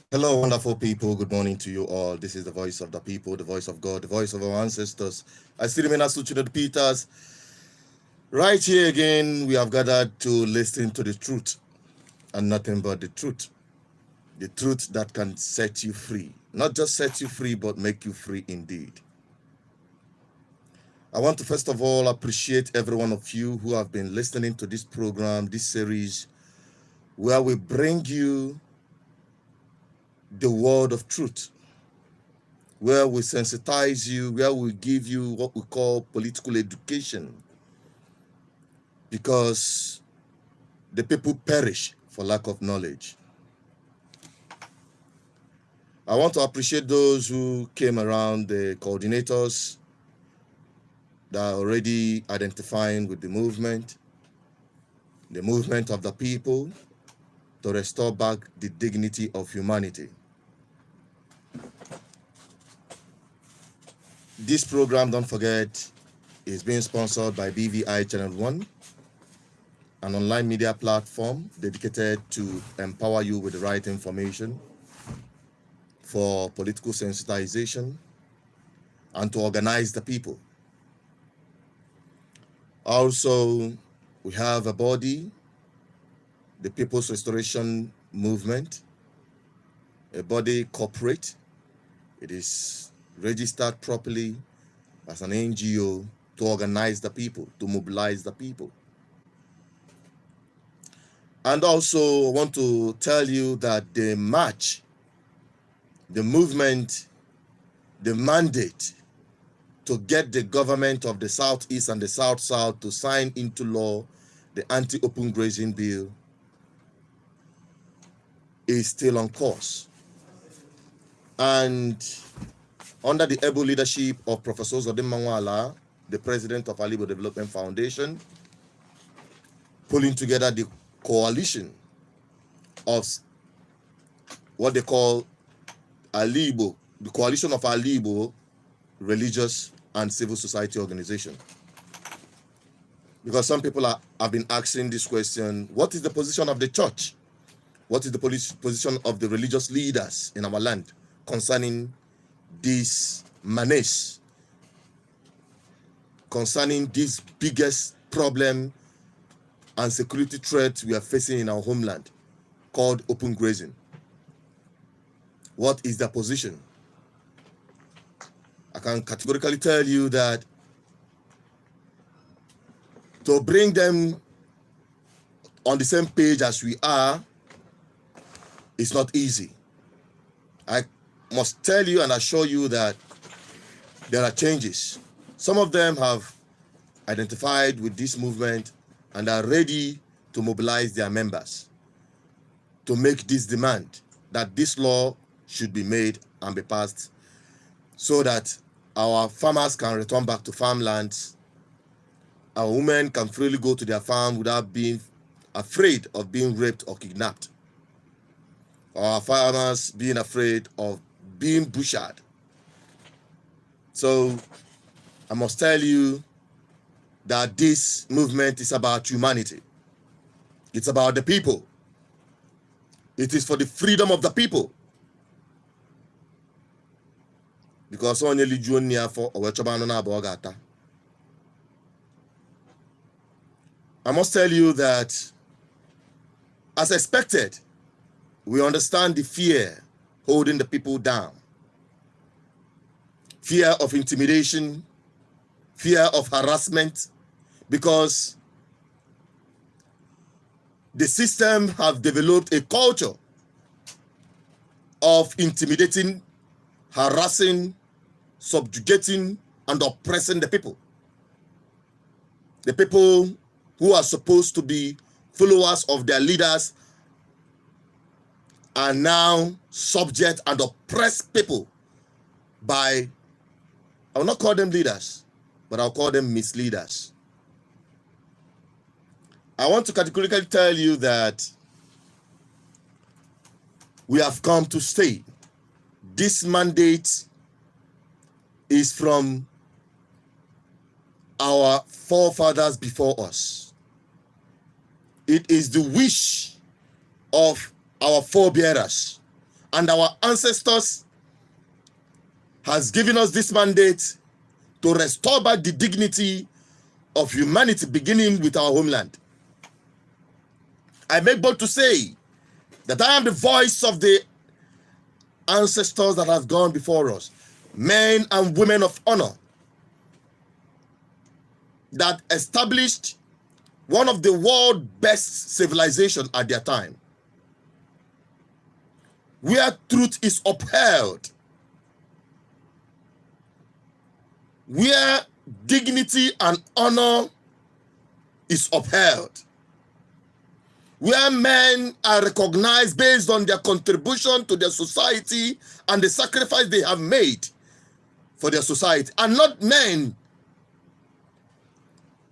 Hello, wonderful people. Good morning to you all. This is the voice of the people, the voice of God, the voice of our ancestors. I still remain Asuchino Peters. Right here again, we have gathered to listen to the truth and nothing but the truth. The truth that can set you free. Not just set you free, but make you free indeed. I want to first of all appreciate every one of you who have been listening to this program, this series, where we bring you the word of truth, where we sensitize you, where we give you what we call political education, because the people perish for lack of knowledge. I want to appreciate those who came around, the coordinators that are already identifying with the movement of the people to restore back the dignity of humanity. This program, don't forget, is being sponsored by BVI Channel 1, an online media platform dedicated to empower you with the right information for political sensitization and to organize the people. Also, we have a body, the People's Restoration Movement, a body corporate. It is registered properly as an NGO to organize the people, to mobilize the people. And also, I want to tell you that the march, the movement, the mandate to get the government of the Southeast and the South-South to sign into law the anti-open grazing bill is still on course. And under the able leadership of Professor Zodim Mangwala, the president of Alibo Development Foundation, pulling together the coalition of what they call Alibo, the coalition of Alibo religious and civil society organization. Because some people have been asking this question, what is the position of the church? What is the position of the religious leaders in our land concerning this menace, concerning this biggest problem and security threat we are facing in our homeland called open grazing? What is their position? I can categorically tell you that to bring them on the same page as we are is not easy. I must tell you and assure you that there are changes. Some of them have identified with this movement and are ready to mobilize their members to make this demand that this law should be made and be passed so that our farmers can return back to farmlands. Our women can freely go to their farm without being afraid of being raped or kidnapped. Our farmers being afraid of being butchered. So I must tell you that this movement is about humanity. It's about the people. It is for the freedom of the people. Because only junior for I must tell you that, as expected, we understand the fear holding the people down. Fear of intimidation, fear of harassment, because the system have developed a culture of intimidating, harassing, subjugating, and oppressing the people. The people who are supposed to be followers of their leaders are now subject and oppressed people by, I will not call them leaders, but I'll call them misleaders. I want to categorically tell you that we have come to stay. This mandate is from our forefathers before us. It is the wish of our forebearers And our ancestors has given us this mandate to restore back the dignity of humanity, beginning with our homeland. I make bold to say that I am the voice of the ancestors that have gone before us, men and women of honor, that established one of the world's best civilizations at their time, where truth is upheld, where dignity and honor is upheld, where men are recognized based on their contribution to their society and the sacrifice they have made for their society, and not men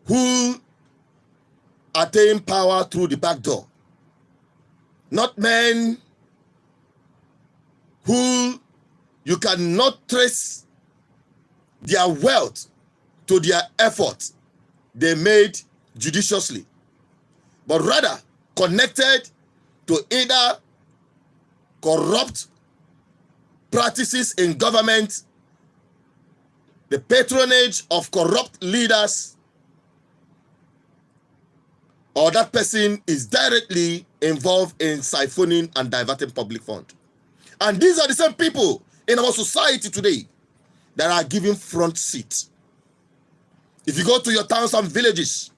who attain power through the back door, not men who you cannot trace their wealth to their effort they made judiciously, but rather connected to either corrupt practices in government, the patronage of corrupt leaders, or that person is directly involved in siphoning and diverting public funds. And these are the same people in our society today that are giving front seats. If you go to your towns and villages,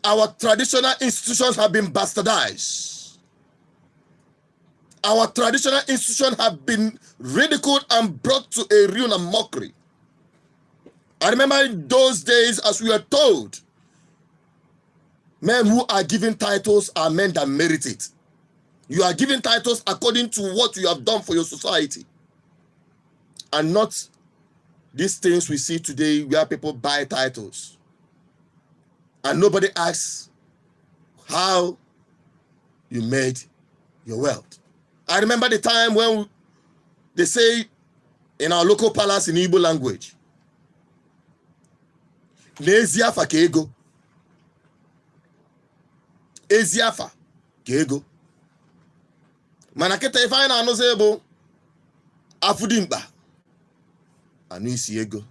our traditional institutions have been bastardized. Our traditional institutions have been ridiculed and brought to a ruin and mockery. I remember in those days, as we were told, men who are given titles are men that merit it. You are given titles according to what you have done for your society, and not these things we see today where people buy titles and nobody asks how you made your wealth. I remember the time when they say in our local palace in Igbo language, N'eziafa ka ego. Eziafa ka ego. Mana kịta ife anyị na-anụzi bụ afudimkpa anụ isi ego.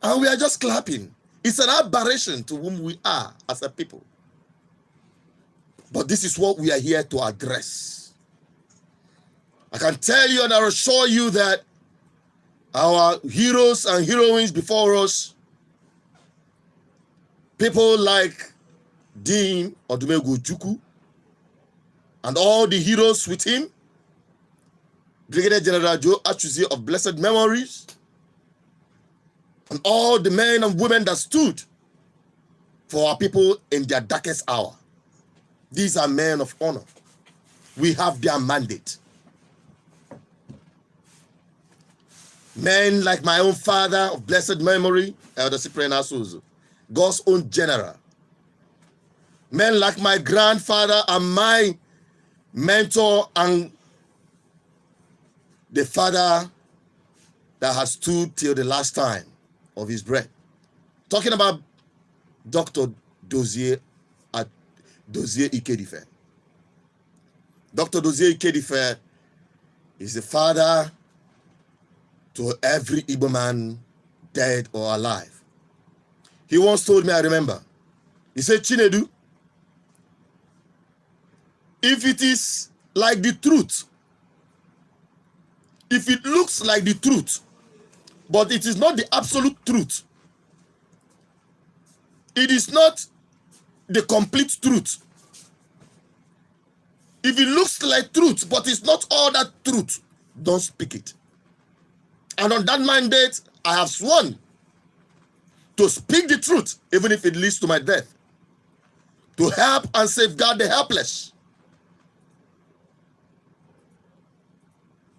And we are just clapping. It's an aberration to whom we are as a people. But this is what we are here to address. I can tell you and I assure you that our heroes and heroines before us, people like Dean Odumegwu Ojukwu and all the heroes with him, Brigadier General Joe Achuzie of blessed memories, and all the men and women that stood for our people in their darkest hour. These are men of honor. We have their mandate. Men like my own father of blessed memory, Elder Cyprian Asuzu, God's own general. Men like my grandfather and my mentor and the father that has stood till the last time of his breath. Talking about Dr. Dozie Ikedife. Dr. Dozie Ikedife is the father to every Igbo man, dead or alive. He once told me, I remember, he said, Chinedu, if it is like the truth, if it looks like the truth, but it is not the absolute truth, it is not the complete truth. If it looks like truth, but it's not all that truth, don't speak it. And on that mandate, I have sworn to speak the truth, even if it leads to my death, to help and safeguard the helpless.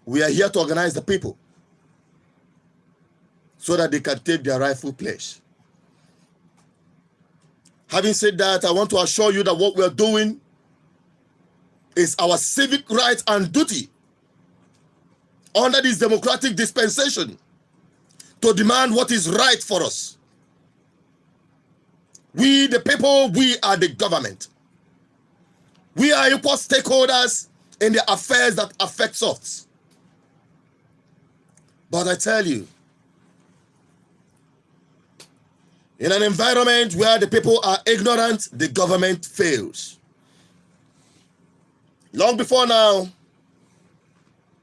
We are here to organize the people so that they can take their rightful place. Having said that, I want to assure you that what we are doing is our civic right and duty under this democratic dispensation to demand what is right for us. We, the people, we are the government. We are equal stakeholders in the affairs that affect us. But I tell you, in an environment where the people are ignorant, the government fails. Long before now,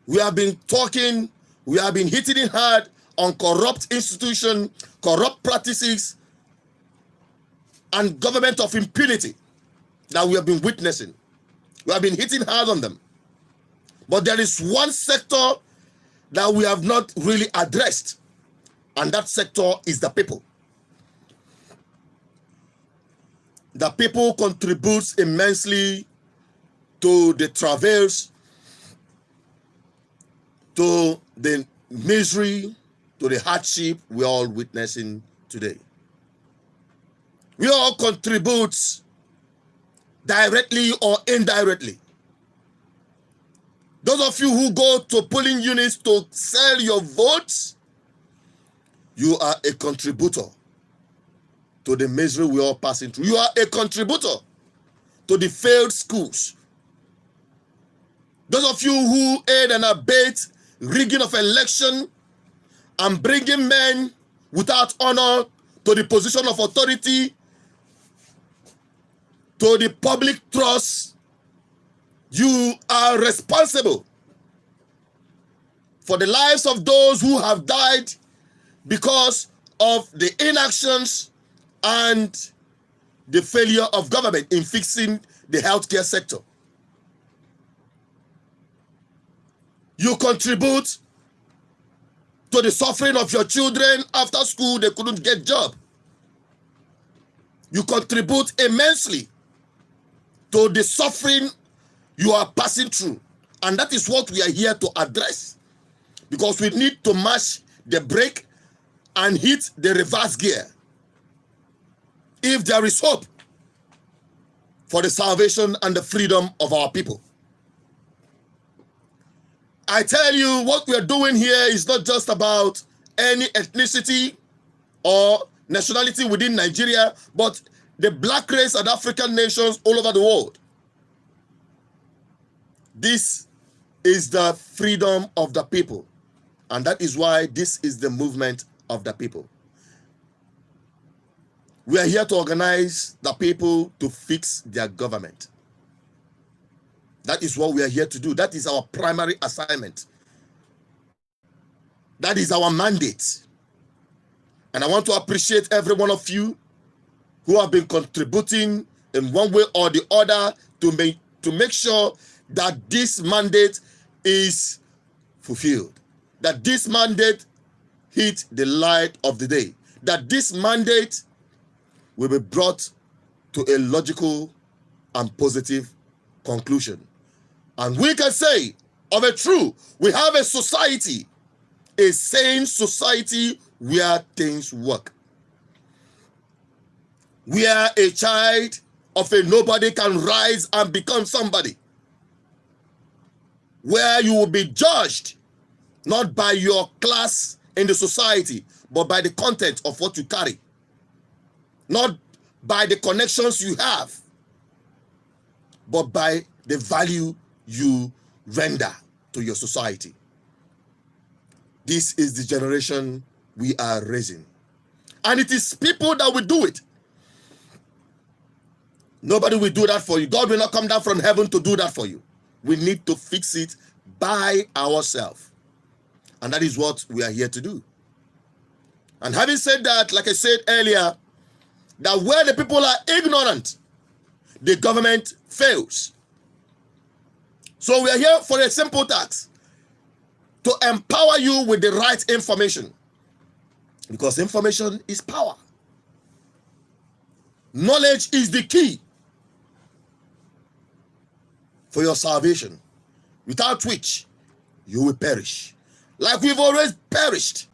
we have been talking, we have been hitting it hard on corrupt institutions, corrupt practices, and government of impunity that we have been witnessing. We have been hitting hard on them. But there is one sector that we have not really addressed, and that sector is the people. The people contributes immensely to the travails, to the misery, to the hardship we are all witnessing today. We all contribute directly or indirectly. Those of you who go to polling units to sell your votes, you are a contributor to the misery we are all passing through. You are a contributor to the failed schools. Those of you who aid and abet rigging of election and bringing men without honor to the position of authority, to the public trust, you are responsible for the lives of those who have died because of the inactions and the failure of government in fixing the healthcare sector. You contribute to the suffering of your children after school, they couldn't get job. You contribute immensely to the suffering you are passing through. And that is what we are here to address. Because we need to mash the brake and hit the reverse gear. If there is hope for the salvation and the freedom of our people. I tell you, what we are doing here is not just about any ethnicity or nationality within Nigeria, but the black race and African nations all over the world. This is the freedom of the people. And that is why this is the movement of the people. We are here to organize the people to fix their government. That is what we are here to do. That is our primary assignment. That is our mandate. And I want to appreciate every one of you who have been contributing in one way or the other to make sure that this mandate is fulfilled. That this mandate hit the light of the day. That this mandate will be brought to a logical and positive conclusion. And we can say, of a truth, we have a society, a sane society where things work. Where a child of a nobody can rise and become somebody. Where you will be judged not by your class in the society, but by the content of what you carry. Not by the connections you have, but by the value you render to your society. This is the generation we are raising. And it is people that will do it. Nobody will do that for you. God will not come down from heaven to do that for you. We need to fix it by ourselves. And that is what we are here to do. And having said that, like I said earlier, that where the people are ignorant, the government fails. So we are here for a simple task, to empower you with the right information. Because information is power. Knowledge is the key for your salvation, without which you will perish. Like we've always perished.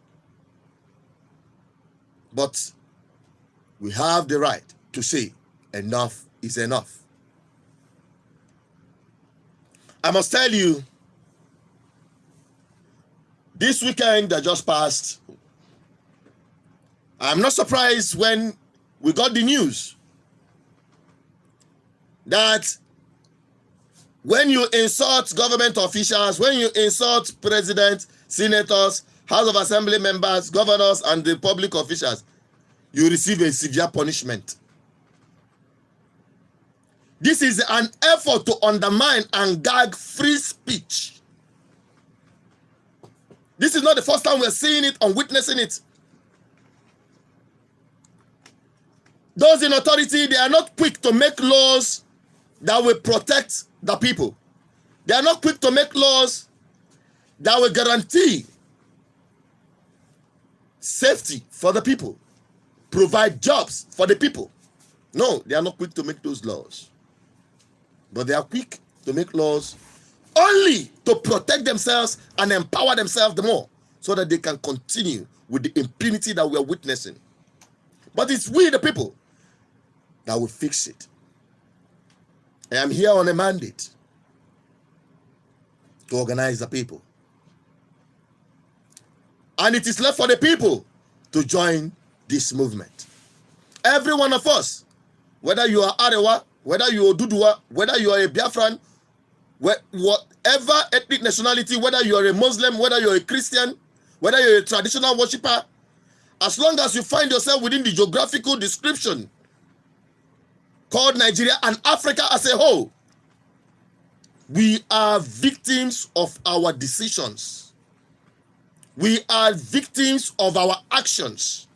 But we have the right to say enough is enough. I must tell you, this weekend that just passed, I'm not surprised when we got the news that When you insult government officials, when you insult presidents, senators, House of Assembly members, governors, and the public officials, you receive a severe punishment. This is an effort to undermine and gag free speech. This is not the first time we're seeing it or witnessing it. Those in authority, they are not quick to make laws that will protect the people. They are not quick to make laws that will guarantee safety for the people, provide jobs for the people. No, they are not quick to make those laws. But they are quick to make laws only to protect themselves and empower themselves the more so that they can continue with the impunity that we are witnessing. But it's we, the people, that will fix it. I am here on a mandate to organize the people. And it is left for the people to join this movement. Every one of us, whether you are Arewa, whether you are Dudua, whether you are a Biafran, whatever ethnic nationality, whether you are a Muslim, whether you are a Christian, whether you are a traditional worshipper, as long as you find yourself within the geographical description called Nigeria and Africa as a whole, we are victims of our decisions. We are victims of our actions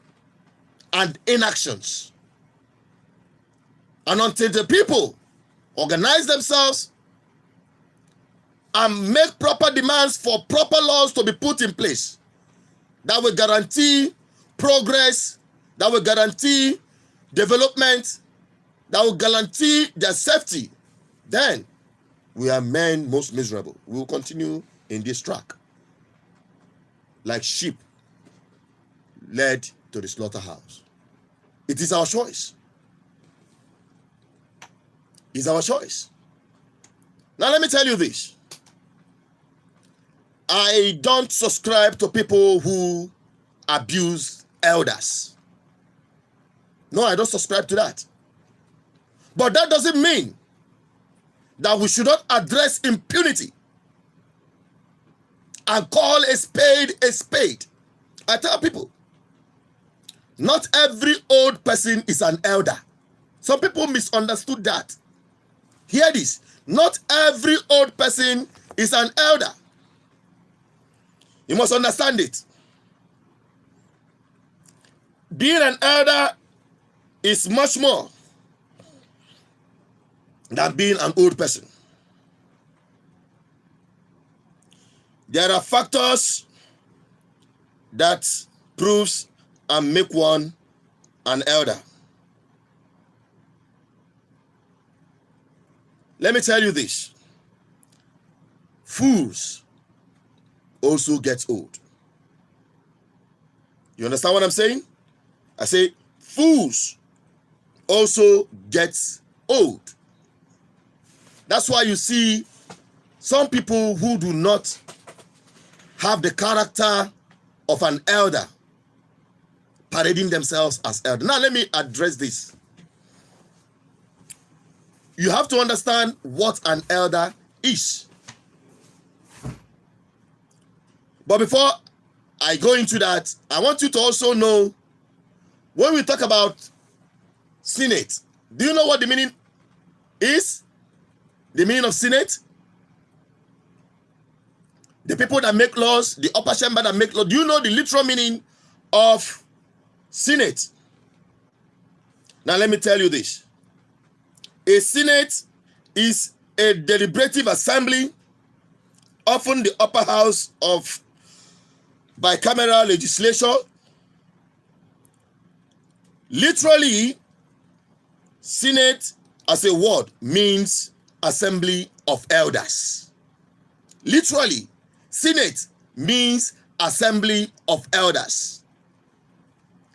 and inactions. And until the people organize themselves and make proper demands for proper laws to be put in place that will guarantee progress, that will guarantee development, that will guarantee their safety, then we are men most miserable. We will continue in this track like sheep led to the slaughterhouse. It is our choice. It's our choice. Now let me tell you this. I don't subscribe to people who abuse elders. No, I don't subscribe to that. But that doesn't mean that we should not address impunity and call a spade a spade. I tell people, not every old person is an elder. Some people misunderstood that. Hear this. Not every old person is an elder. You must understand it. Being an elder is much more than being an old person. There are factors that proves and make one an elder. Let me tell you this. Fools also get old. You understand what I'm saying? I say fools also get old. That's why you see some people who do not have the character of an elder parading themselves as elder. Now let me address this. You have to understand what an elder is. But before I go into that, I want you to also know, when we talk about Senate, do you know what the meaning is? The meaning of Senate? The people that make laws, the upper chamber that make laws. Do you know the literal meaning of Senate? Now let me tell you this. A Senate is a deliberative assembly, often the upper house of bicameral legislation. Literally, Senate as a word means assembly of elders. Literally, Senate means assembly of elders.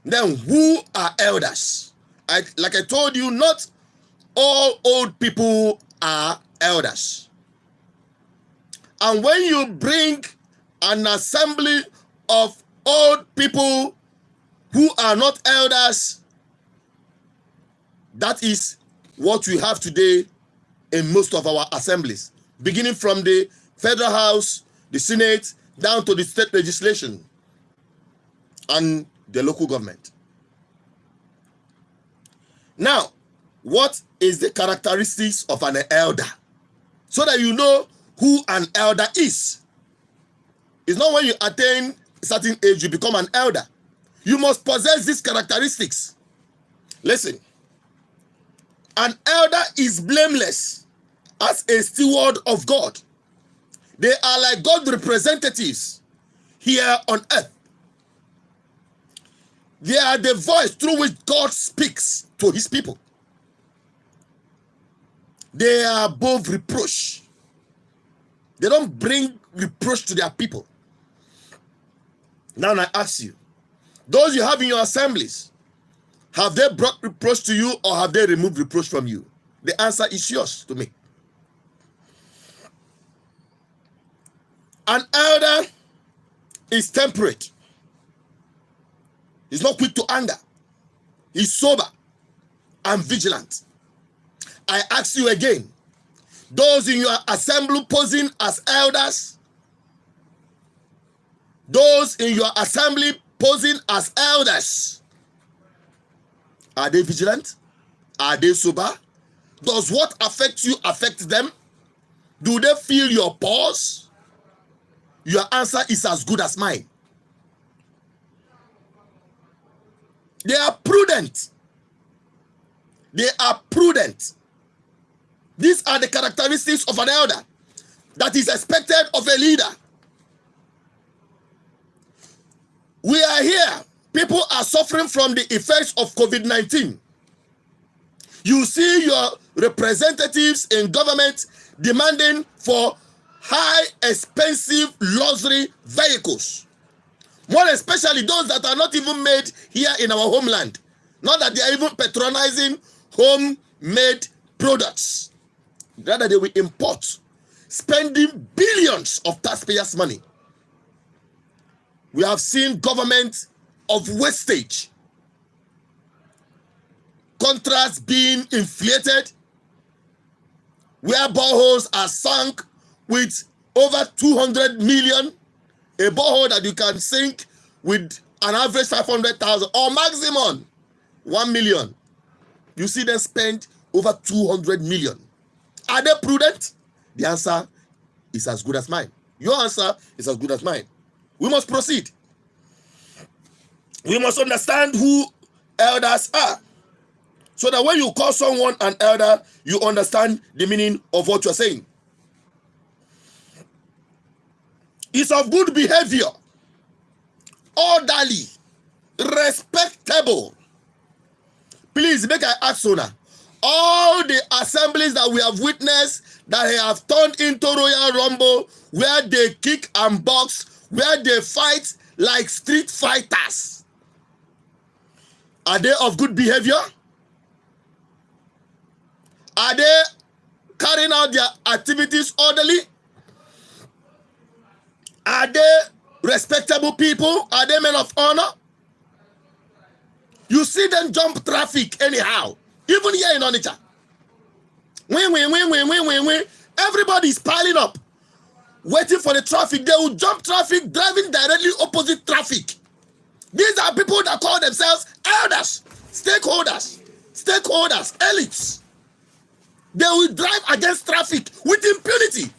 Then who are elders? Like I told you, not all old people are elders. And when you bring an assembly of old people who are not elders, that is what we have today in most of our assemblies. beginning from the federal house, the Senate, down to the state legislation and the local government. Now, what is the characteristics of an elder? So that you know who an elder is. It's not when you attain a certain age you become an elder. You must possess these characteristics. Listen, an elder is blameless as a steward of God. They are like God representatives here on earth. They are the voice through which God speaks to his people. They are above reproach. They don't bring reproach to their people. Now I ask you, those you have in your assemblies, have they brought reproach to you or have they removed reproach from you? The answer is yours to me. An elder is temperate. He's not quick to anger. He's sober and vigilant. I ask you again, those in your assembly posing as elders, those in your assembly posing as elders, are they vigilant? Are they sober? Does what affects you affect them? Do they feel your pulse? Your answer is as good as mine. They are prudent. They are prudent. These are the characteristics of an elder that is expected of a leader. We are here. People are suffering from the effects of COVID-19. You see your representatives in government demanding for high, expensive luxury vehicles. More especially those that are not even made here in our homeland. Not that they are even patronizing homemade products. Rather, they will import, spending billions of taxpayers' money. We have seen government of wastage, contracts being inflated, where boreholes are sunk with over 200 million, a borehole that you can sink with an average 500,000 or maximum 1 million. You see them spend over 200 million. Are they prudent? The answer is as good as mine. Your answer is as good as mine. We must proceed. We must understand who elders are, so that when you call someone an elder, you understand the meaning of what you're saying. It's of good behavior, orderly, respectable. Please make I ask Sona. All the assemblies that we have witnessed that have turned into Royal Rumble, where they kick and box, where they fight like street fighters, are they of good behavior? Are they carrying out their activities orderly? Are they respectable people? Are they men of honor? You see them jump traffic anyhow. Even here in Onitsha. When. Everybody is piling up, waiting for the traffic. They will jump traffic, driving directly opposite traffic. These are people that call themselves elders, stakeholders, elites. They will drive against traffic with impunity,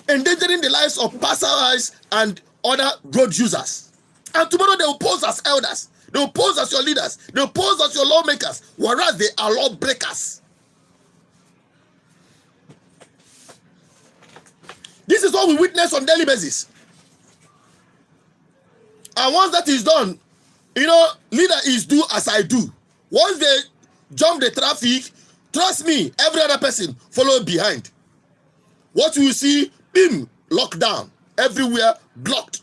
endangering the lives of passersby and other road users. And tomorrow they will pose as elders. They will pose as your leaders. They will pose as your lawmakers, whereas they are lawbreakers. This is what we witness on daily basis. And once that is done, leader is do as I do. Once they jump the traffic, trust me, every other person follow behind. What you see, bim, lockdown, everywhere blocked.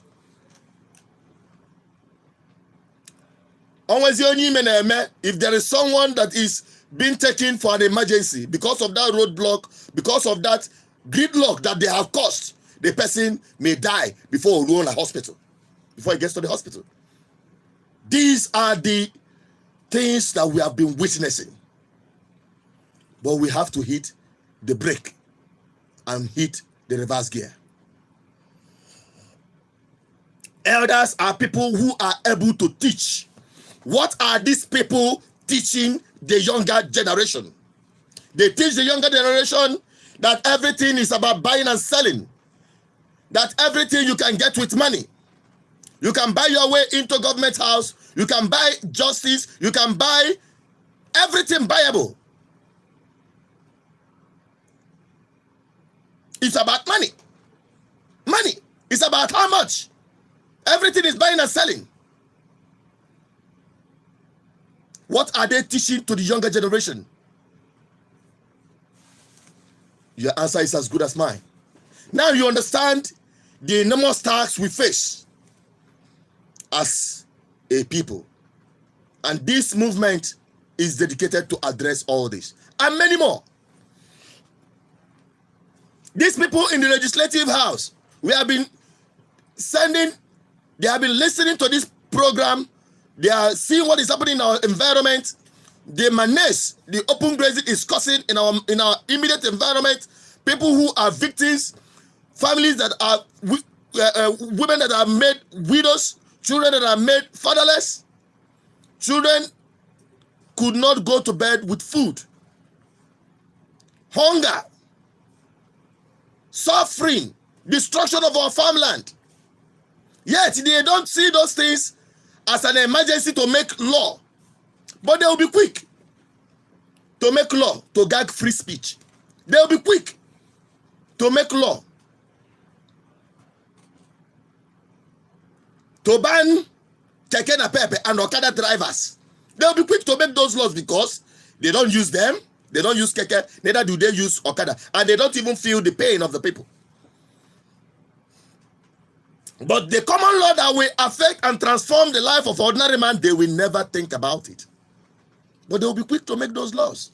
If there is someone that is being taken for an emergency because of that roadblock, because of that gridlock that they have caused, the person may die before he gets to the hospital. These are the things that we have been witnessing. But we have to hit the brake and hit the reverse gear. Elders are people who are able to teach. What are these people teaching the younger generation? They teach the younger generation that everything is about buying and selling. That everything you can get with money. You can buy your way into government house. You can buy justice. You can buy everything buyable. It's about money. Money. It's about how much. Everything is buying and selling. What are they teaching to the younger generation? Your answer is as good as mine. Now you understand the enormous tasks we face as a people. And this movement is dedicated to address all this and many more. These people in the legislative house, they have been listening to this program. They are seeing what is happening in our environment. The menace, the open grazing is causing in our immediate environment. People who are victims, families that are women that are made widows, children that are made fatherless. Children could not go to bed with food. Hunger, suffering, destruction of our farmland. Yet they don't see those things as an emergency to make law. But they will be quick to make law to gag free speech. They will be quick to make law to ban keke napepe and okada drivers. They will be quick to make those laws because they don't use them. They don't use keke, neither do they use okada. And they don't even feel the pain of the people. But the common law that will affect and transform the life of ordinary man, they will never think about it. But they will be quick to make those laws.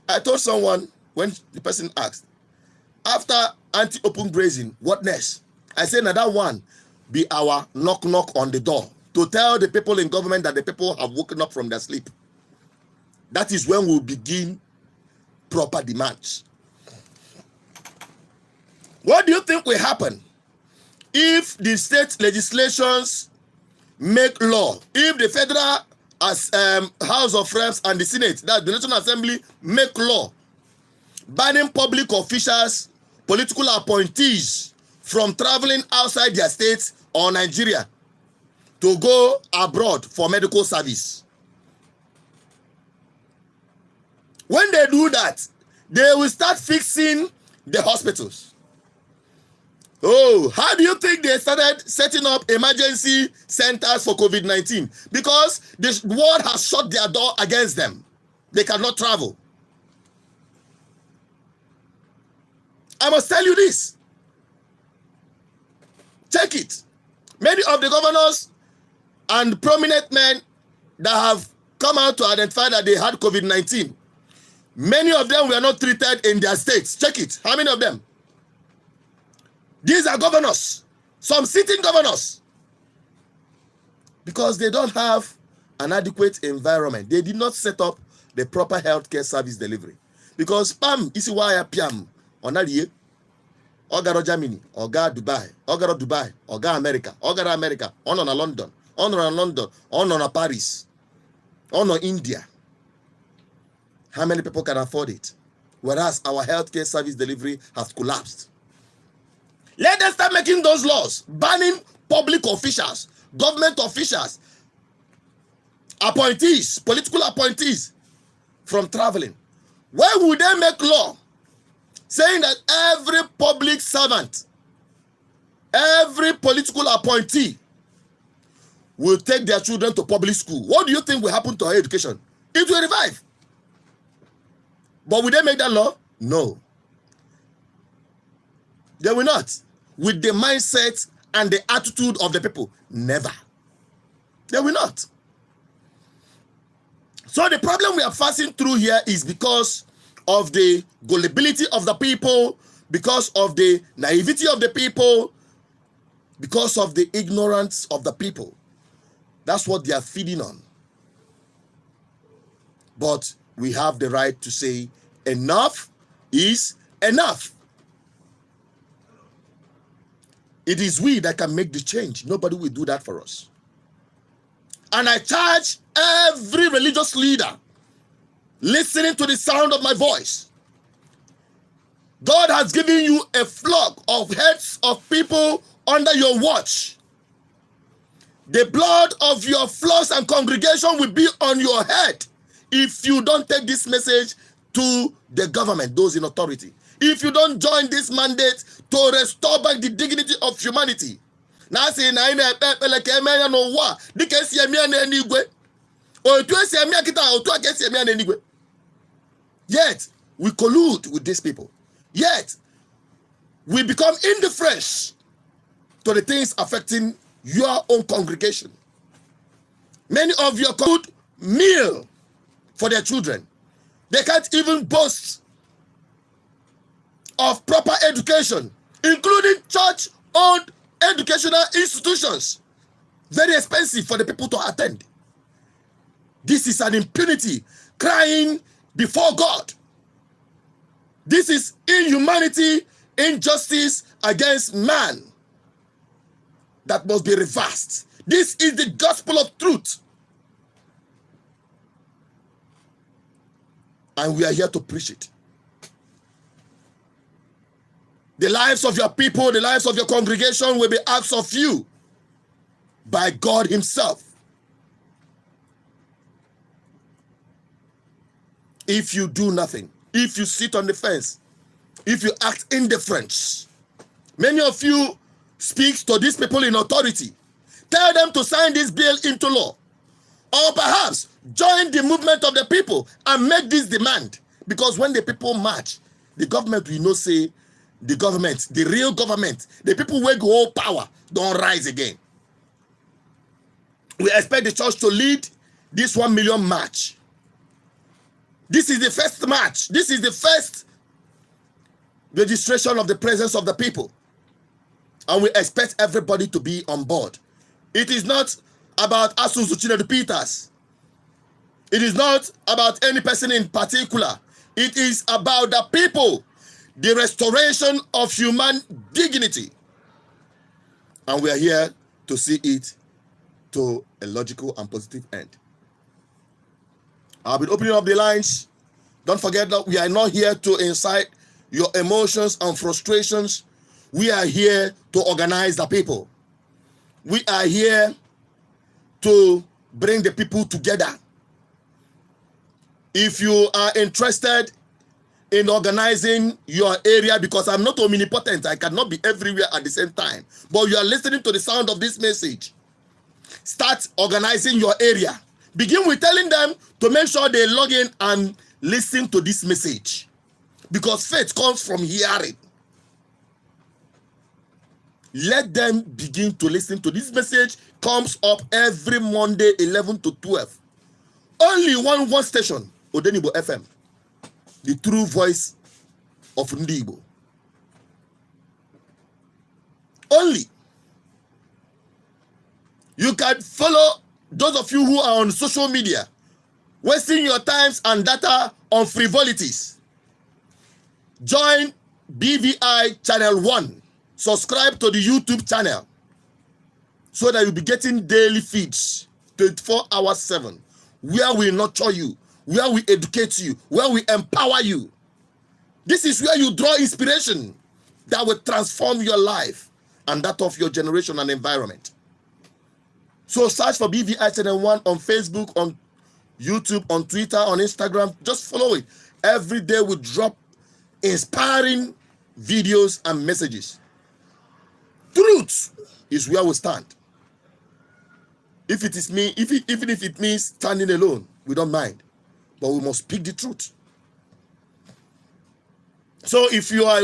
I told someone when the person asked, after anti-open grazing, what next? I said, now that one be our knock on the door to tell the people in government that the people have woken up from their sleep. That is when we'll begin proper demands. What do you think will happen if the state legislations make law? If the federal House of Reps and the Senate, that the National Assembly, make law banning public officials, political appointees from traveling outside their states or Nigeria to go abroad for medical service. When they do that, they will start fixing the hospitals. Oh, how do you think they started setting up emergency centers for COVID-19? Because the world has shut their door against them. They cannot travel. I must tell you this. Check it. Many of the governors and prominent men that have come out to identify that they had COVID-19, many of them were not treated in their states. Check it. How many of them? These are governors, some sitting governors, because they don't have an adequate environment. They did not set up the proper healthcare service delivery. Because Pam, isi waya piam, onaliye, ogaro Germany, oga Dubai, oga America, ono na London, ono na Paris, ono India. How many people can afford it? Whereas our healthcare service delivery has collapsed. Let them start making those laws, banning public officials, government officials, appointees, political appointees from traveling. Why would they make law saying that every public servant, every political appointee will take their children to public school? What do you think will happen to our education? It will revive. But will they make that law? No. They will not. With the mindset and the attitude of the people, never. They will not. So the problem we are passing through here is because of the gullibility of the people, because of the naivety of the people, because of the ignorance of the people. That's what they are feeding on. But we have the right to say enough is enough. It is we that can make the change. Nobody will do that for us. And I charge every religious leader listening to the sound of my voice. God has given you a flock of heads of people under your watch. The blood of your flocks and congregation will be on your head if you don't take this message to the government, those in authority. If you don't join this mandate to restore back the dignity of humanity. Yet, we collude with these people. Yet, we become indifferent to the things affecting your own congregation. Many of your good meal for their children. They can't even boast of proper education, including church-owned educational institutions. Very expensive for the people to attend. This is an impunity crying before God. This is inhumanity, injustice against man that must be reversed. This is the gospel of truth. And we are here to preach it. The lives of your people, the lives of your congregation will be asked of you by God himself. If you do nothing, if you sit on the fence, if you act indifferent, many of you speak to these people in authority. Tell them to sign this bill into law. Or perhaps join the movement of the people and make this demand. Because when the people march, the government will not say, the government, the real government, the people who hold power, don't rise again. We expect the church to lead this 1 million march. This is the first march. This is the first registration of the presence of the people. And we expect everybody to be on board. It is not about Asusu Chinedu Peters. It is not about any person in particular. It is about the people, the restoration of human dignity. And we are here to see it to a logical and positive end. I'll be opening up the lines. Don't forget that we are not here to incite your emotions and frustrations. We are here to organize the people. We are here to bring the people together. If you are interested in organizing your area, because I'm not omnipotent, I cannot be everywhere at the same time, but you are listening to the sound of this message, start organizing your area. Begin with telling them to make sure they log in and listen to this message, because faith comes from hearing. Let them begin to listen to this message. Comes up every Monday 11 to 12. Only one station, Odenibo FM, the true voice of Ndibo. Only. You can follow those of you who are on social media, wasting your times and data on frivolities. Join BVI Channel 1. Subscribe to the YouTube channel so that you'll be getting daily feeds 24 hours 7, where we nurture you, where we educate you, where we empower you. This is where you draw inspiration that will transform your life and that of your generation and environment. So search for BVI Channel 1 on Facebook, on YouTube, on Twitter, on Instagram. Just follow it. Every day we drop inspiring videos and messages. Truth is where we stand. If it is me, even if it means standing alone, we don't mind. But we must speak the truth. So if you are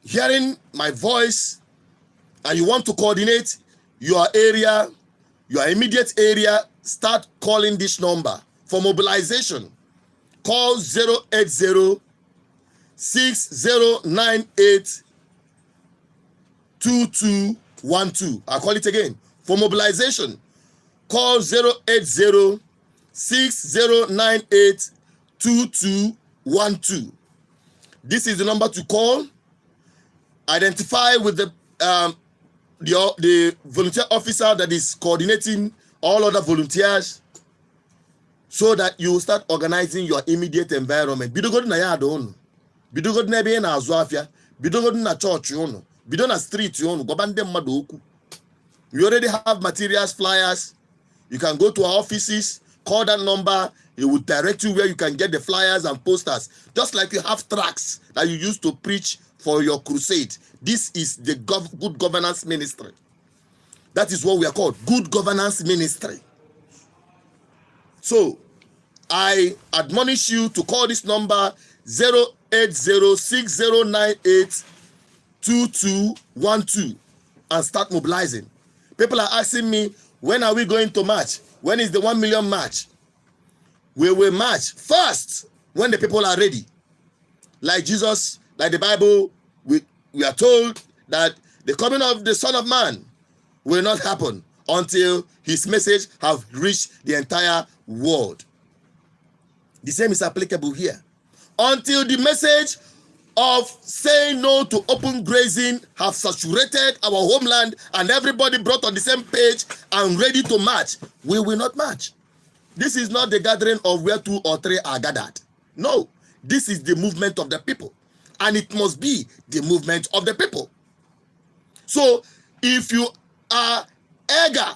hearing my voice and you want to coordinate your area, your immediate area, start calling this number for mobilization. Call 080 6098 2212. I'll call it again. For mobilization, call 080 6098 2212. This is the number to call. Identify with the volunteer officer that is coordinating all other volunteers, so that you start organizing your immediate environment. Bidogod na yard onu, bidogod na ebe na azụ afia, bidogod na church onu, bido na street onu, gobande mmadu okwu. We already have materials, flyers. You can go to our offices, call that number. It will direct you where you can get the flyers and posters. Just like you have tracts that you used to preach for your crusade. This is the good governance ministry. That is what we are called, good governance ministry. So, I admonish you to call this number 08060982212 and start mobilizing. People are asking me, when are we going to march? When is the 1 million march? We will march first when the people are ready. Like Jesus, like the Bible, we are told that the coming of the Son of Man will not happen until his message have reached the entire world. The same is applicable here. Until the message of saying no to open grazing have saturated our homeland and everybody brought on the same page and ready to march, we will not march. This is not the gathering of where 2 or 3 are gathered. No, this is the movement of the people, and it must be the movement of the people. So if you are eager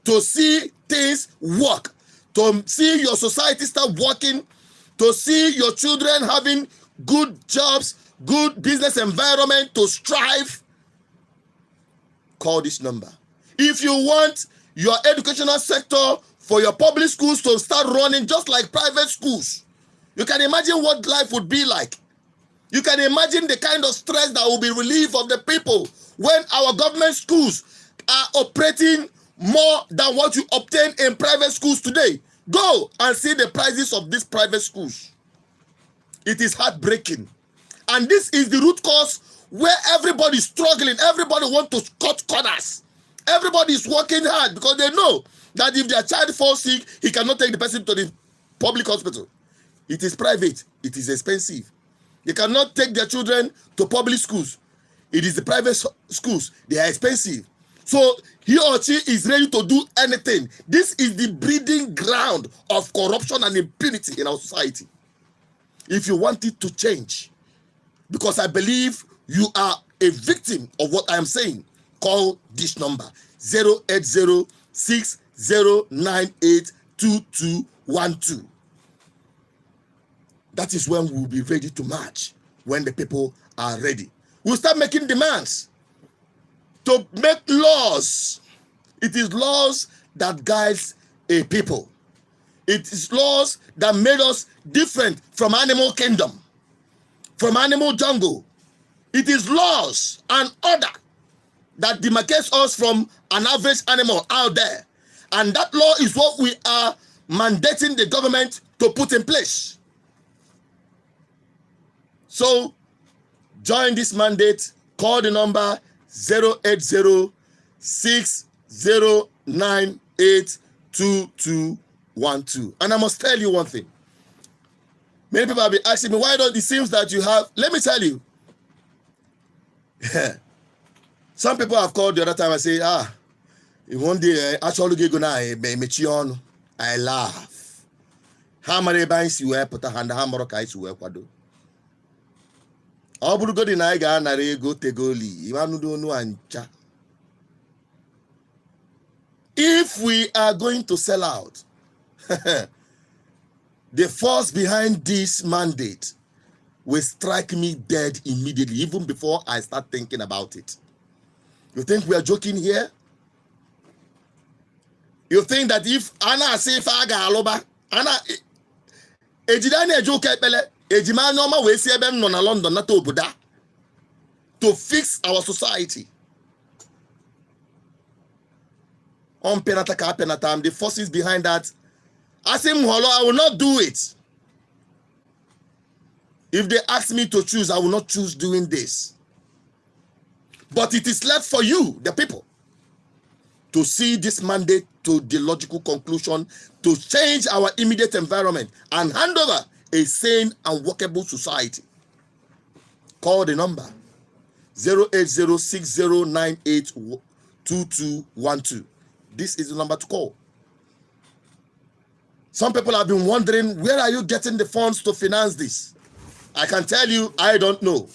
to see things work, to see your society start working, to see your children having good jobs, good business environment to strive, call this number. If you want your educational sector for your public schools to start running just like private schools, you can imagine what life would be like. You can imagine the kind of stress that will be relieved of the people when our government schools are operating more than what you obtain in private schools today. Go and see the prices of these private schools. It is heartbreaking. And this is the root cause where everybody is struggling. Everybody wants to cut corners. Everybody is working hard because they know that if their child falls sick, he cannot take the person to the public hospital. It is private. It is expensive. They cannot take their children to public schools. It is the private schools. They are expensive. So he or she is ready to do anything. This is the breeding ground of corruption and impunity in our society. If you want it to change, because I believe you are a victim of what I am saying, call this number 08060982212. That is when we will be ready to march, when the people are ready. We'll start making demands to make laws. It is laws that guides a people. It is laws that made us different from animal kingdom, from animal jungle. It is laws and order that demarcates us from an average animal out there. And that law is what we are mandating the government to put in place. So, join this mandate. Call the number 08060982212. And I must tell you one thing. Many people have been asking me, why don't it seems that you have... Let me tell you. Some people have called the other time and say, one day, actually, I laugh. How many banks you wear, put a hand, how many guys you wear, kwado. If we are going to sell out, the force behind this mandate will strike me dead immediately, even before I start thinking about it. You think we are joking here? You think that if Anna say faga aloba, Anna ejidani joke pele, ejima normal we see them non London na to buda to fix our society. On penataka penatam, the forces behind that. I say I will not do it. If they ask me to choose, I will not choose doing this. But it is left for you, the people, to see this mandate to the logical conclusion, to change our immediate environment and hand over a sane and workable society. call the number 08060982212. This is the number to call. Some people have been wondering, where are you getting the funds to finance this? I can tell you, I don't know.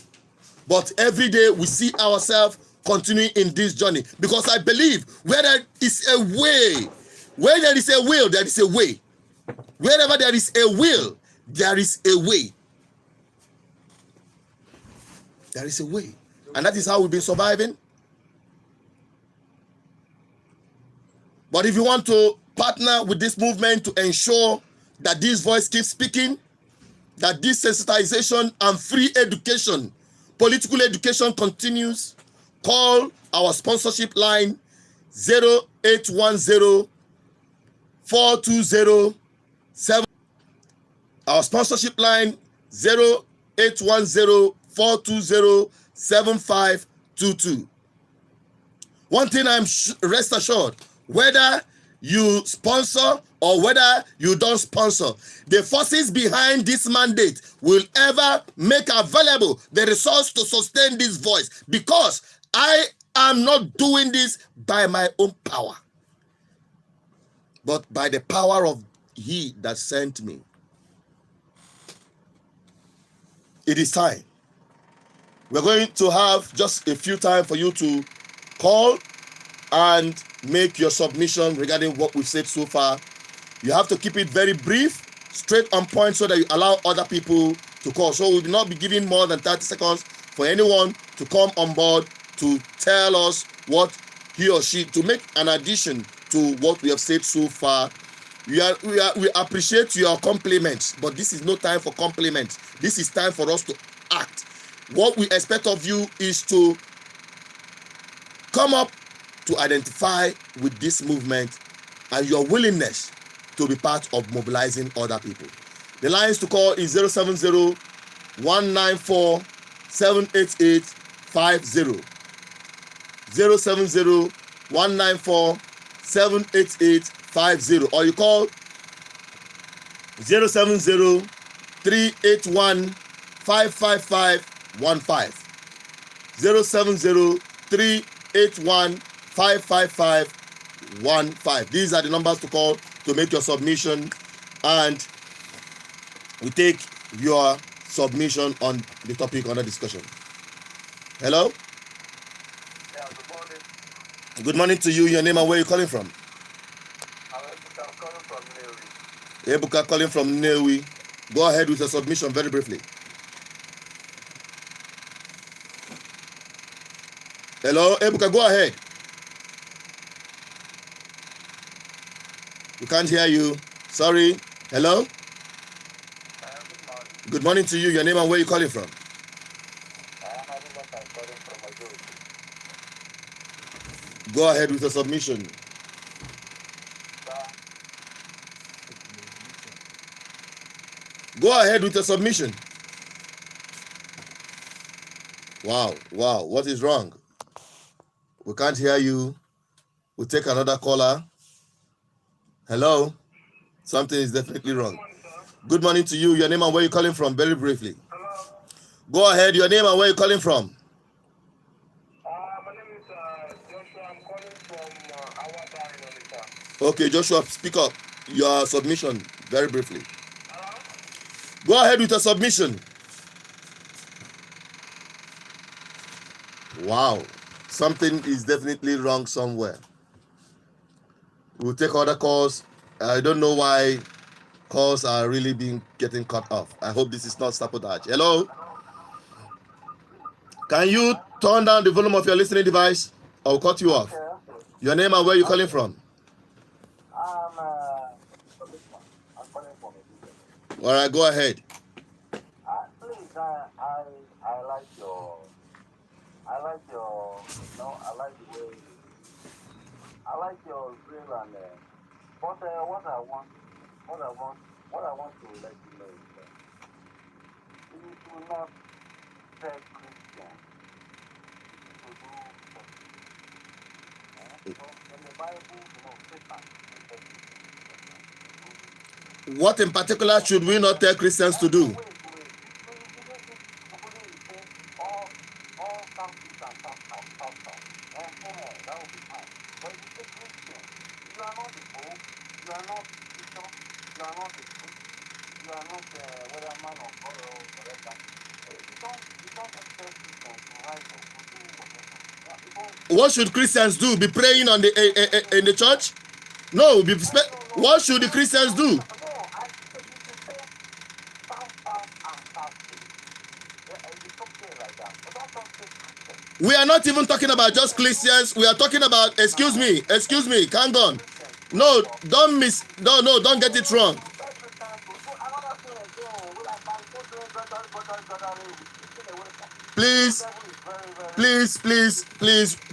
But every day we see ourselves continuing in this journey, because I believe where there is a way, where there is a will, there is a way. Wherever there is a will, there is a way. There is a way. And that is how we've been surviving. But if you want to partner with this movement to ensure that this voice keeps speaking, that this sensitization and free education, political education continues, call our sponsorship line 0810 420 7. Our sponsorship line 0810 420 7522. One thing I'm rest assured, whether you sponsor or whether you don't sponsor, the forces behind this mandate will ever make available the resource to sustain this voice, because I am not doing this by my own power, but by the power of He that sent me. It is time. We're going to have just a few time for you to call and make your submission regarding what we've said so far. You have to keep it very brief, straight on point, so that you allow other people to call. So we will not be giving more than 30 seconds for anyone to come on board to tell us what he or she, to make an addition to what we have said so far. We appreciate your compliments, but this is no time for compliments. This is time for us to act. What we expect of you is to come up to identify with this movement and your willingness to be part of mobilizing other people. The lines to call is 070 194 788 50. 070 194 788 50, or you call 070 381 555 15. 070 381 555 15. These are the numbers to call to make your submission, and we take your submission on the topic under discussion. Hello? Yeah, good morning. Good morning to you. Your name and where you're calling from? I'm calling from Newi. Ebuka calling from Newi. Go ahead with your submission very briefly. Hello, Ebuka, go ahead. We can't hear you. Sorry. Hello? Good morning. Good morning to you. Your name and where you're calling from? I'm calling from Advert. Go ahead with your submission. Go ahead with your submission. Wow. What is wrong? We can't hear you. We'll take another caller. Hello? Something is definitely wrong. Good morning to you. Your name and where you're calling from, very briefly. Hello. Go ahead. Your name and where you're calling from. My name is Joshua. I'm calling from Whatapp. Okay, Joshua, speak up. Your submission, very briefly. Hello. Go ahead with your submission. Wow. Something is definitely wrong somewhere. We'll take other calls. I don't know why calls are really getting cut off. I hope this is not sabotage. Hello? Can you turn down the volume of your listening device? I'll cut you off. Okay. Your name and where you're calling from? I'm calling from All right, go ahead. Please, I like your, I like the way, I like your drill and but what I want to let you know is that you do not tell Christians to do something. In the Bible, Satan. What in particular should we not tell Christians to do? Wait. That would be fine. But if you say Christian, you are not the Pope, you are not Bishop, you are not the priest, you are not whether man or God or whatever. You don't expect Christians to rise or to do whatever. Yeah, because What should Christians do? Be praying on the in the church? No. What should the Christians do? no, I think you should say South and South East. Yeah, it's okay like that. But don't say Christian. We are not even talking about just Christians. We are talking about, excuse me, hang on. No, don't get it wrong. Please.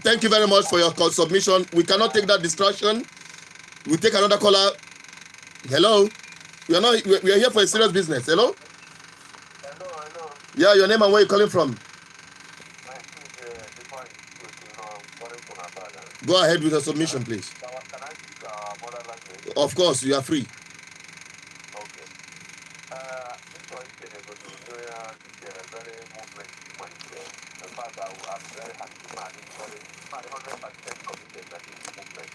Thank you very much for your submission. We cannot take that distraction. We take another caller. Hello. We are here for a serious business. Hello. Hello. Yeah, your name and where you calling from? Go ahead with your submission, please. Can I speak mother language? Of course, you are free. Okay. This one is a very movement. In fact, I'm very happy man. It's very 100% committed to this movement.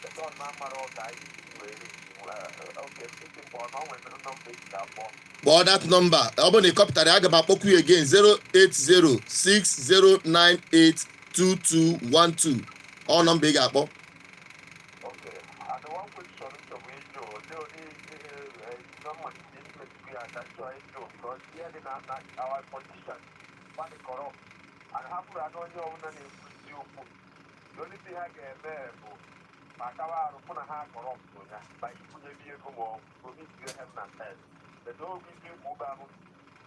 The God Mama died really okay, speaking for now when the number is down. But that number, I'm going to copy that. I got you again 08060982212. All number big apple. Okay. And the one quick solution we do, someone didn't make me that's why I do because here in our politicians, what they corrupt. And half we are not your own and you put. The only thing I get there, Makawa, Rupuna, corrupt, but you put a vehicle more, who needs to have not said. The dog will be mobile.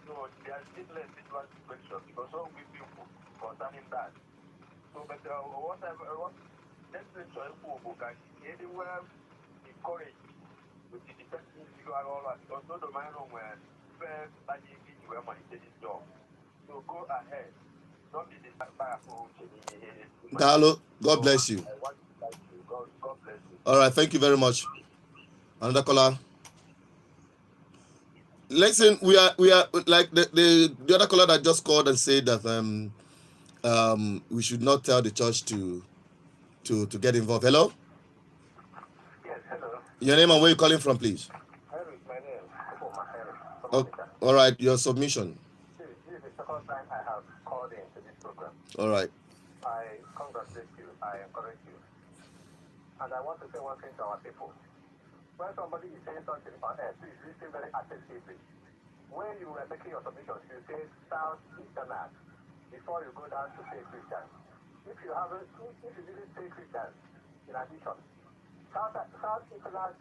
So there are still a situation because all we do concerning that. So, but whatever, let's say to a poor book, anywhere encourage with the defense individual all that because no domain where first and you where money takes job. So go ahead. Don't be distracted by a phone. Dalo, God bless you. I want to thank you. God bless you. All right, thank you very much. Another caller. Listen, we are like the other caller that just called and said that we should not tell the church to get involved. Hello? Yes, hello. Your name and where you calling from, please? Harry is my name. Oh, all right, your submission. This is the second time I have called into this program. All right. I congratulate you. I encourage you. And I want to say one thing to our people. When somebody is saying something on air, please listen very attentively. When you were making your submissions, you say South Easterners before you go down to say Christians. If you didn't say Christians, in addition, South Easterners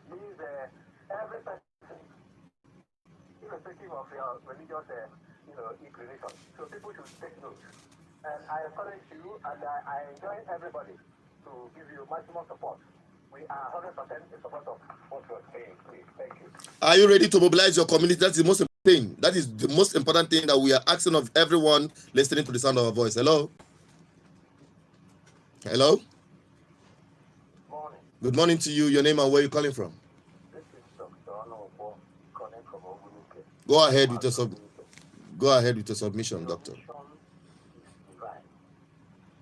means every person, irrespective of your religious, inclination. So people should take note. And I encourage you, and I enjoin everybody to give you maximum support. We are 100% in support of what you are saying. Please, thank you. Are you ready to mobilize your community? That's the most important thing. That is the most important thing that we are asking of everyone listening to the sound of our voice. Hello? Hello? Morning. Good morning to you. Your name and where you calling from? This is Dr. Onobo, calling from Obunuke. Go ahead with your submission, doctor. Your mission is divine.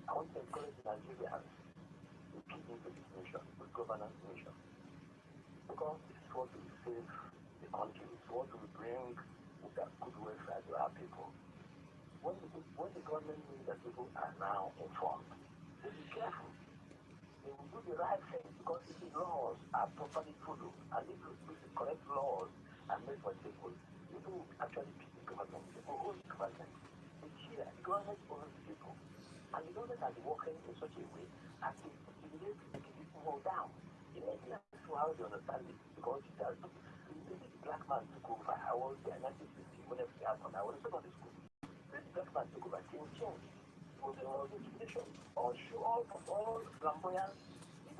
I want to encourage Nigerians to keep into this mission, the governance mission. Because this is what will save the country. It's what will bring that good welfare to our people. When the government means that people are now informed, they be careful. They will do the right thing because if the laws are properly followed and if the correct laws are made for people, people will actually pick the government. People hold the government. The government owns the people. And the government has been working in such a way as to stimulate the people hold down. The Nigerians how they understand it because the black man took over. I was there in 1960 when everything happened. I was in secondary school. The black man took over, things changed. Was the intimidation or show off of all flamboyance.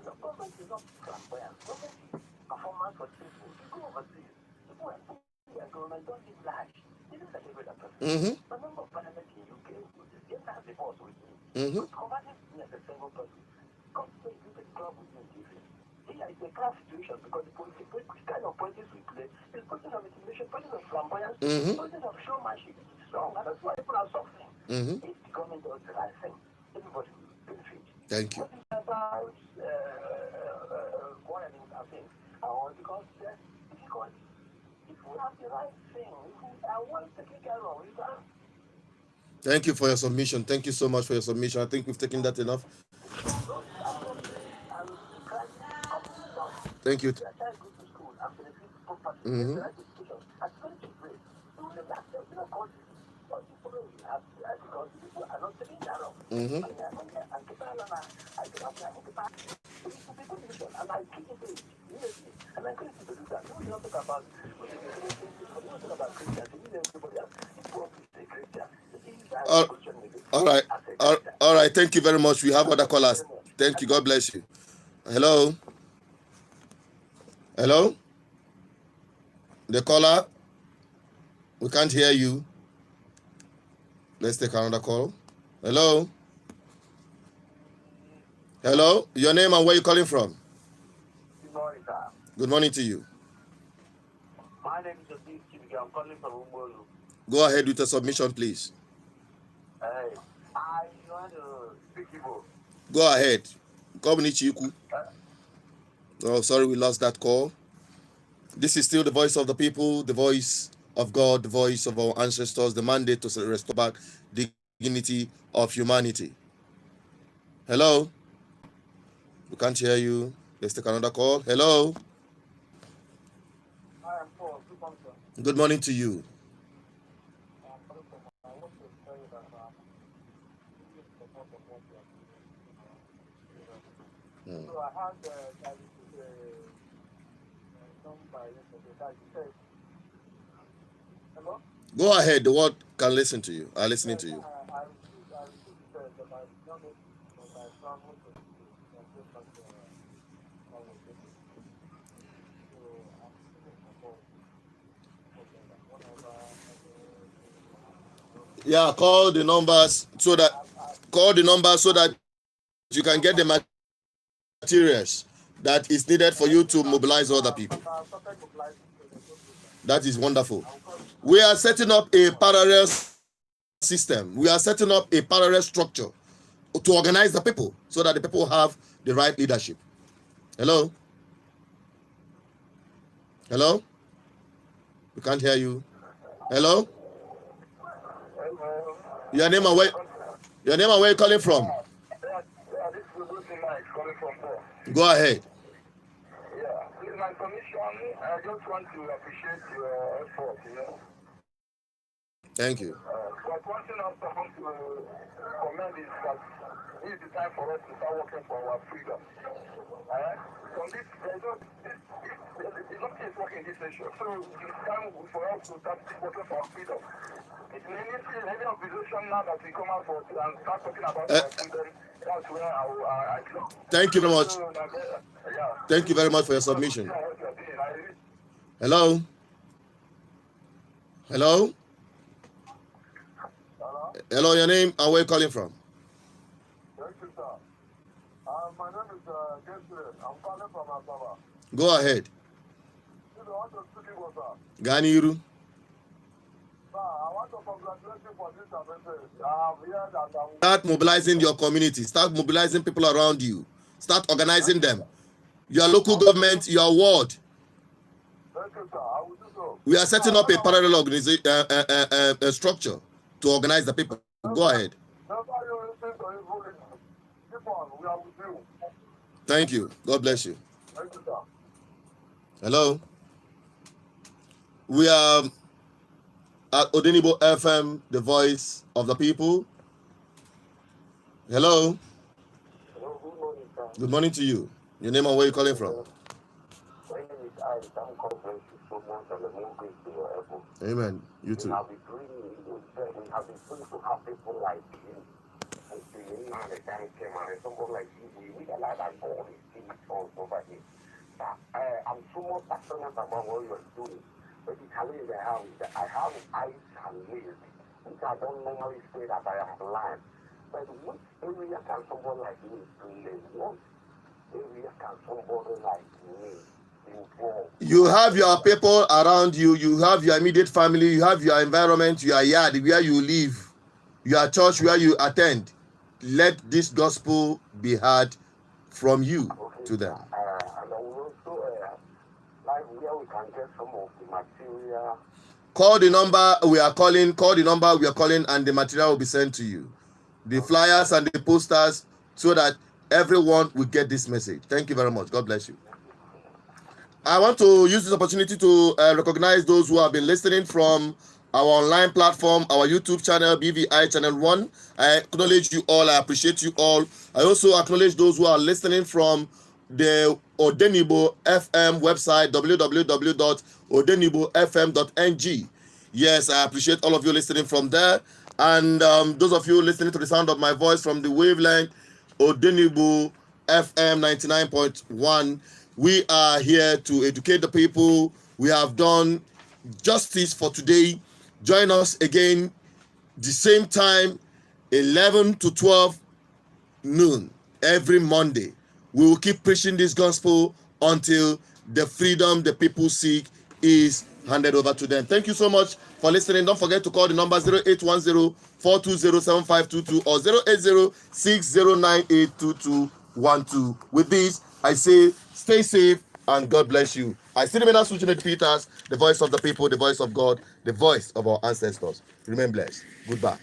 The government is not flamboyant. Government is performance for people. You go overseas. People are government don't need flash. This is a great person. The member of parliament in UK just has the boss with me. But combating me as a single person. Come to the club with me TV. Here is a class situation because the kind of politics we play is politics of intimidation, politics of flamboyance, politics of showmanship. It's strong, and that's why people are suffering. If the government does the right thing, everybody benefits. Thank you. About what I think, because if we have the right thing, I want to take care of it. Thank you for your submission. Thank you so much for your submission. I think we've taken that enough. Thank you. Mm-hmm. Mm-hmm. All right. Thank you very much. We have other callers. Thank you. God bless you. Hello. Hello. The caller. We can't hear you. Let's take another call. Hello. Hello. Your name and where you calling from? Good morning, sir. Good morning to you. My name is Civic. I'm calling from Umolu. Go ahead with the submission, please. Hey, I want to speak Igbo. Go ahead. Oh, sorry, we lost that call. This is still the voice of the people, the voice of God, the voice of our ancestors, the mandate to restore back the dignity of humanity. Hello? We can't hear you. Let's take another call. Hello? I am Paul. Good morning to you. So I had that number yesterday. Hello? Go ahead. The world can listen to you. I'm listening to you. I received that I don't know my family Yeah, call the numbers so that you can get the materials that is needed for you to mobilize other people. That is wonderful. We are setting up a parallel system. We are setting up a parallel structure to organize the people so that the people have the right leadership. Hello? Hello? We can't hear you. Hello? Your name and where you're calling from? Go ahead. Yeah, with my permission, I just want to appreciate your effort, Thank you. But one thing I also want to commend is that this is the time for us to start working for our freedom. From this, there's nothing is working in this nation. So it's time for us to start working for our freedom. It's any organization now that we come out for and start talking about our freedom. That's where I belong. Thank you very much. Thank you very much for your submission. Hello? Hello? Hello, your name and where you calling from? Thank you, sir. My name is Gabriel. I'm calling from Asaba. Go ahead. You want to speak Igbo, sir? Ganiru. Sir, I want to congratulate you for this message. I have heard that Start mobilizing your community. Start mobilizing people around you. Start organizing them. Your local government, your ward. Thank you, sir. I will do so. We are setting up a parallel organization structure to organize the people. Go ahead. Thank you. God bless you. Thank you, sir. Hello. We are at Odenibo FM, the voice of the people. Hello. Hello, good morning, sir. Good morning to you. Your name and where you calling from? My name is Iris. I'm calling from so much and the more grace to your effort. Amen. You too. We have been praying to have people like you. And to you, man, the time came and someone like you, we realize that God is still on over here. I'm so much passionate about what you're doing. But the challenge I have is that I have eyes and ears, which I don't normally say that I have learned. But which area can someone like me play? What area can somebody like me involve? You have your people around you, you have your immediate family, you have your environment, your yard, where you live. your church where you attend, let this gospel be heard from you to them. And I will also like where we can get some of the material. Call the number we are calling, and the material will be sent to you. The flyers and the posters, so that everyone will get this message. Thank you very much. God bless you. I want to use this opportunity to recognize those who have been listening from our online platform, our YouTube channel, BVI Channel 1. I acknowledge you all. I appreciate you all. I also acknowledge those who are listening from the Odenibo FM website, www.odenibofm.ng. Yes, I appreciate all of you listening from there. And those of you listening to the sound of my voice from the wavelength, Odenibo FM 99.1. We are here to educate the people. We have done justice for today. Join us again the same time, 11 to 12 noon every Monday. We will keep preaching this gospel until the freedom the people seek is handed over to them. Thank you so much for listening. Don't forget to call the number 0810-420-7522 or 080-6098-2212. With this, I say stay safe and God bless you. I see the Minister Suchinate Peters, the voice of the people, the voice of God, the voice of our ancestors. Remain blessed. Goodbye.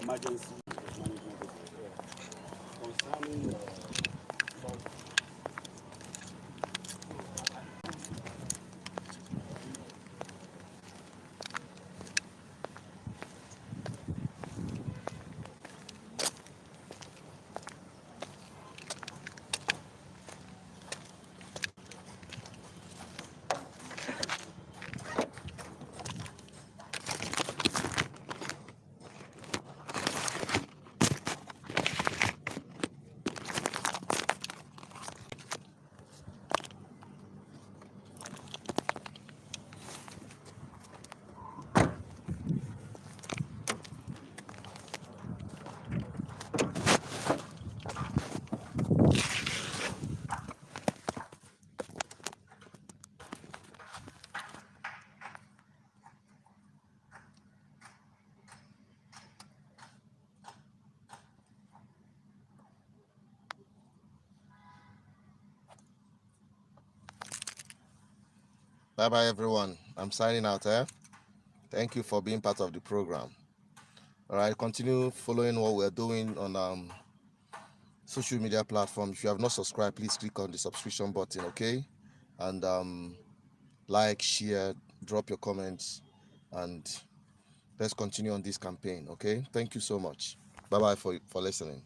Emergency management concerning Bye-bye, everyone. I'm signing out. Thank you for being part of the program. All right, continue following what we're doing on social media platforms. If you have not subscribed, please click on the subscription button, okay? And like, share, drop your comments, and let's continue on this campaign, okay? Thank you so much. Bye-bye for listening.